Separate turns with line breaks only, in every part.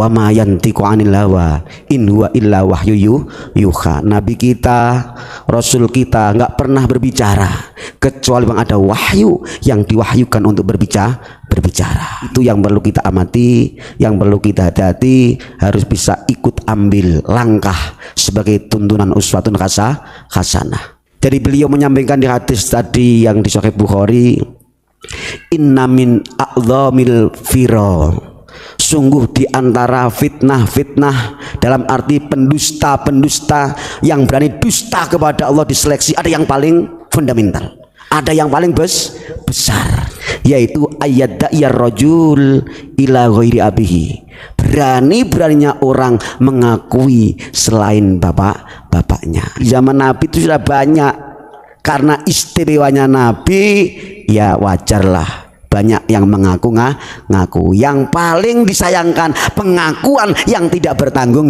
wa ma yantiqu 'anil hawa in huwa illa wahyu yuha. Nabi kita, Rasul kita nggak pernah berbicara kecuali memang ada wahyu yang diwahyukan untuk berbicara. Itu yang perlu kita amati, yang perlu kita hati-hati, harus bisa ikut ambil langkah sebagai tuntunan uswatun hasanah. Jadi beliau menyampaikan di hadis tadi yang di Sahih Bukhari, inna min a'dhamil fira, sungguh di antara fitnah-fitnah dalam arti pendusta-pendusta yang berani dusta kepada Allah diseleksi, ada yang paling fundamental, ada yang paling besar, yaitu ayat da'iyar rajul ila ghairi abihi, berani-beraninya orang mengakui selain bapaknya. Zaman Nabi itu sudah banyak, karena istimewanya Nabi ya wajarlah banyak yang ngaku. Yang paling disayangkan pengakuan yang tidak bertanggung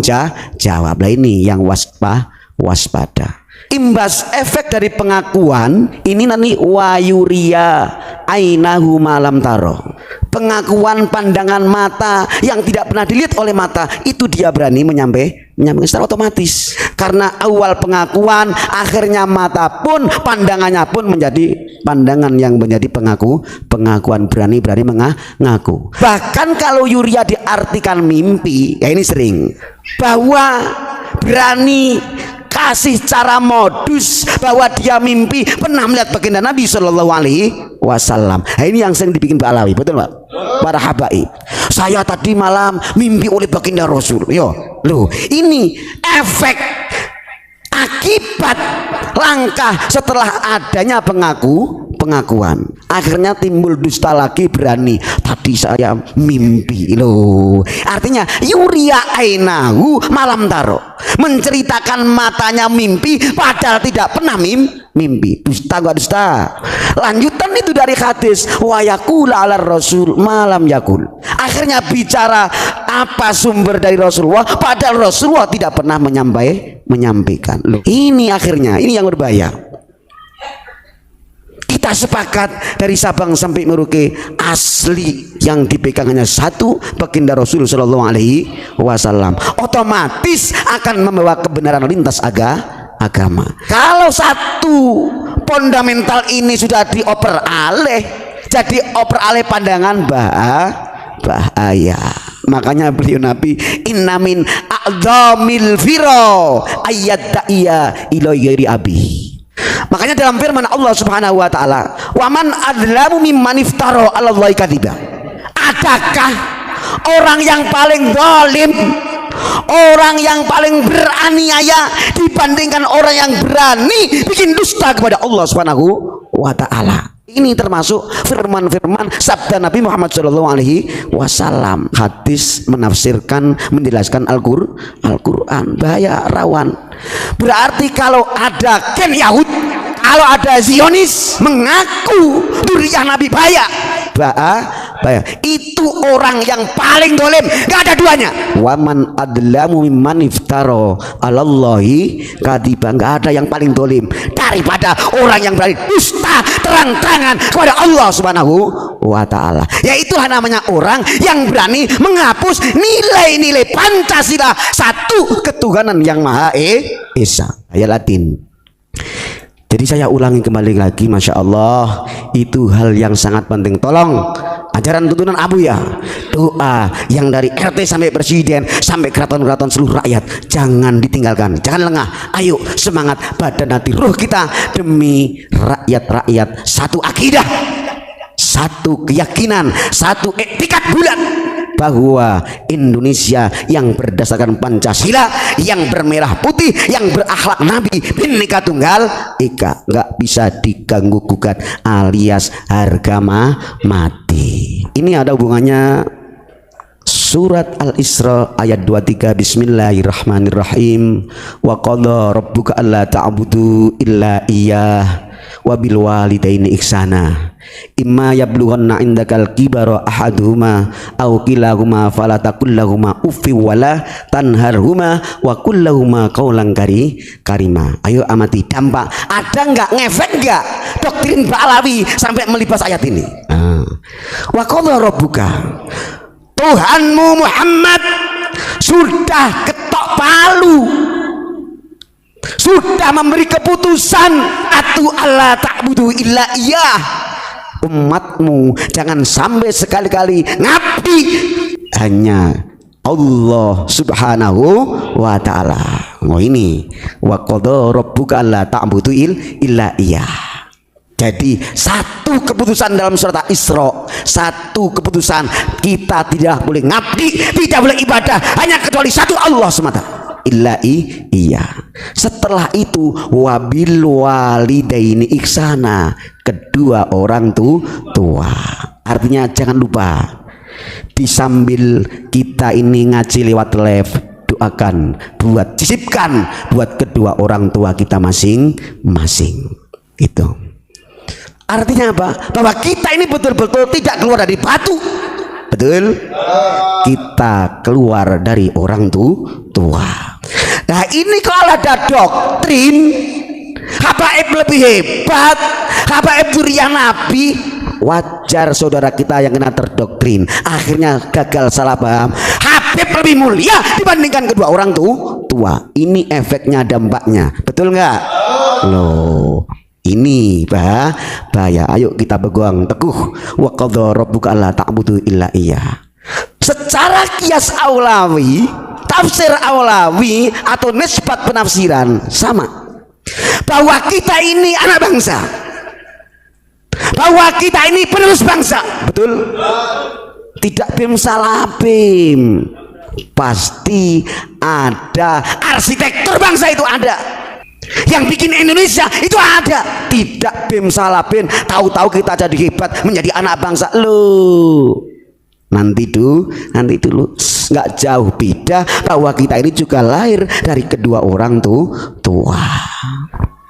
jawab. Lah ini yang waspada. Imbas efek dari pengakuan ini nanti wayuria ainahu malam taro, pengakuan pandangan mata yang tidak pernah dilihat oleh mata, itu dia berani menyampaikan secara otomatis, karena awal pengakuan akhirnya mata pun pandangannya pun menjadi pandangan yang menjadi pengakuan, berani mengaku. Bahkan kalau yuria diartikan mimpi, ya ini sering, bahwa berani kasih cara modus bahwa dia mimpi pernah melihat baginda Nabi Shallallahu Alaihi Wasallam. Nah, ini yang sering dibikin Pak Alawi, betul Pak? Para habaib, saya tadi malam mimpi oleh baginda Rasul. Yo, loh, ini efek akibat langkah setelah adanya pengakuan. Akhirnya timbul dusta lagi, berani. Tadi saya mimpi loh. Artinya yuria ainahu malam taro, menceritakan matanya mimpi padahal tidak pernah mimpi. Dusta gak dusta? Lanjutan itu dari hadis wa yaqul ala rasul malam yakul. Akhirnya bicara apa sumber dari Rasulullah padahal Rasulullah tidak pernah menyampaikan. Loh, ini akhirnya ini yang berbahaya. Kita sepakat dari Sabang sampai Merauke asli yang dipegang hanya satu, baginda Rasul Shallallahu Alaihi Wasallam, otomatis akan membawa kebenaran lintas agama. Kalau satu fundamental ini sudah dioper alih, jadi oper alih pandangan bahaya. Makanya beliau Nabi inna min a'dhamil firo ayat da'iya ila ghairi abi. Makanya dalam firman Allah Subhanahu wa taala, "Waman adlamu mimman iftara 'ala Allahi kadziba." Adakah orang yang paling zalim, orang yang paling beraniaya dibandingkan orang yang berani bikin dusta kepada Allah Subhanahu wa taala? Ini termasuk firman-firman sabda Nabi Muhammad Shallallahu Alaihi Wasallam. Hadis menafsirkan, menjelaskan Al-Quran, bahaya, rawan. Berarti kalau ada Ken Yahud, kalau ada Zionis mengaku duriah Nabi, bahaya. Itu orang yang paling dolim, gak ada duanya. Waman adlamu mimman iftara 'alallahi kadiba, gak ada yang paling dolim daripada orang yang berani dusta terang-terangan kepada Allah Subhanahu wa taala. Yaitulah namanya orang yang berani menghapus nilai-nilai Pancasila, satu ketuhanan yang Maha Esa. Ayat Latin. Jadi saya ulangi kembali lagi, Masya Allah, itu hal yang sangat penting. Tolong ajaran tuntunan Abu ya, doa yang dari RT sampai presiden sampai keraton-keraton seluruh rakyat, jangan ditinggalkan, jangan lengah. Ayo semangat badan hati ruh kita demi rakyat-rakyat, satu akidah, satu keyakinan, satu etikat bulat bahwa Indonesia yang berdasarkan Pancasila, yang bermerah putih, yang berakhlak Nabi, Bhinneka Tunggal Ika, nggak bisa diganggu gugat alias harga mati. Ini ada hubungannya surat Al-Isra ayat 23, Bismillahirrahmanirrahim. Wa qadha rabbuka alla ta'budu illa iyyah wa bil walidaini ihsana imma yablughanna indakal kibara ahaduhuma aw kilahuma fala taqul lahumu uffi wala tanharhuma wa qul lahumu qawlan karima. Ayo amati dampak, ada enggak, ngefek enggak doktrin Ba'alawi sampai melipas ayat ini. Wa qadha rabbuka, Tuhanmu Muhammad sudah ketok palu, sudah memberi keputusan atu alla ta'budu illa iyah, umatmu jangan sampai sekali-kali ngabdi hanya Allah subhanahu wa ta'ala. Oh ini wa qadha rabbuka alla ta'budu illa iyah. Jadi satu keputusan dalam surat Isra, satu keputusan, kita tidak boleh ngabdi, tidak boleh ibadah hanya kecuali satu Allah semata, illa iya. Setelah itu wabil walidaini ihsana, kedua orang tua. Artinya jangan lupa, di sambil kita ini ngaji lewat live, doakan buat sisipkan buat kedua orang tua kita masing-masing. Gitu. Artinya apa? Bahwa kita ini betul-betul tidak keluar dari batu. Betul? Kita keluar dari orang tua. Nah ini kalau ada doktrin habaib lebih hebat, habaib durian Nabi, wajar saudara kita yang kena terdoktrin akhirnya gagal salah paham. Habib lebih mulia dibandingkan kedua orang tua. Ini efeknya, dampaknya. Betul nggak? Loh, ini bahaya. Ayo kita pegang teguh, wa qadha rabbuka alla ta'budu illa iyyah. Secara kias aulawi, tafsir aulawi atau nisbat penafsiran sama, bahwa kita ini anak bangsa, bahwa kita ini penerus bangsa. Betul? Tidak bim salah bim, pasti ada arsitektur bangsa, itu ada yang bikin Indonesia, itu ada. Tidak bim salah bim, tahu-tahu kita jadi hebat menjadi anak bangsa. Loh, nanti dulu nggak jauh beda bahwa kita ini juga lahir dari kedua orang tua.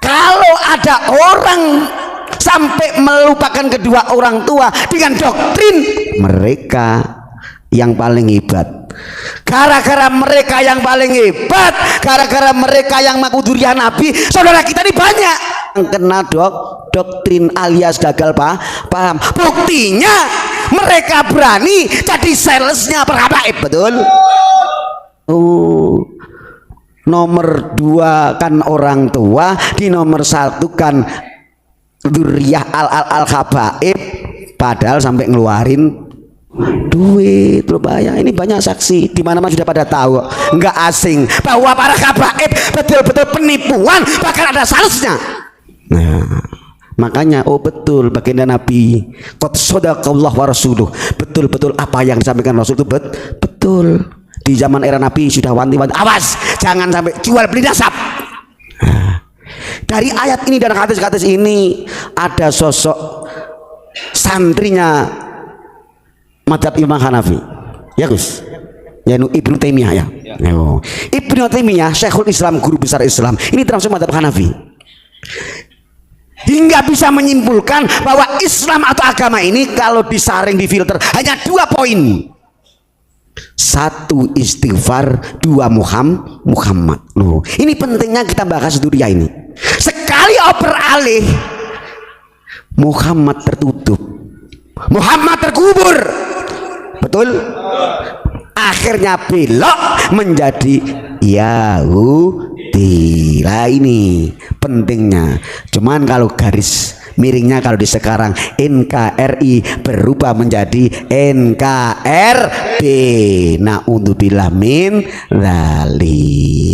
Kalau ada orang sampai melupakan kedua orang tua dengan doktrin mereka yang paling hebat, gara-gara mereka yang paling hebat, gara-gara mereka yang mengaku durian Nabi, saudara kita ini banyak yang kena doktrin alias gagal paham. Buktinya mereka berani jadi salesnya perhabaib. Betul? Nomor 2 kan orang tua, di nomor 1 kan Duriyah al habaib, padahal sampai ngeluarin duit. Lo bayang, ini banyak saksi di mana-mana sudah pada tahu, nggak asing bahwa para habaib betul-betul penipuan, bahkan ada salesnya. Nah, makanya betul baginda Nabi, qad shadaqallahu wa rasuluh, betul-betul apa yang disampaikan Rasul itu betul. Di zaman era Nabi sudah wanti-wanti, awas jangan sampai jual beli nasab. Dari ayat ini dan hadis-hadis ini ada sosok santrinya mazhab Imam Hanafi, ya Gus, yaitu Ibnu Taimiyah ya. Ibnu Taimiyah, Syekhul Islam, guru besar Islam, ini termasuk mazhab Hanafi. Hingga bisa menyimpulkan bahwa Islam atau agama ini kalau disaring, difilter hanya 2 poin. 1 istighfar, 2 Muhammad. Loh, ini pentingnya kita bahas duria ini. Sekali oper alih, Muhammad tertutup, Muhammad terkubur. Betul? Akhirnya belok menjadi Yahudi. Lah ini pentingnya. Cuman kalau garis miringnya kalau di sekarang NKRI berubah menjadi NKRB. Na'udzubillah min dzalik.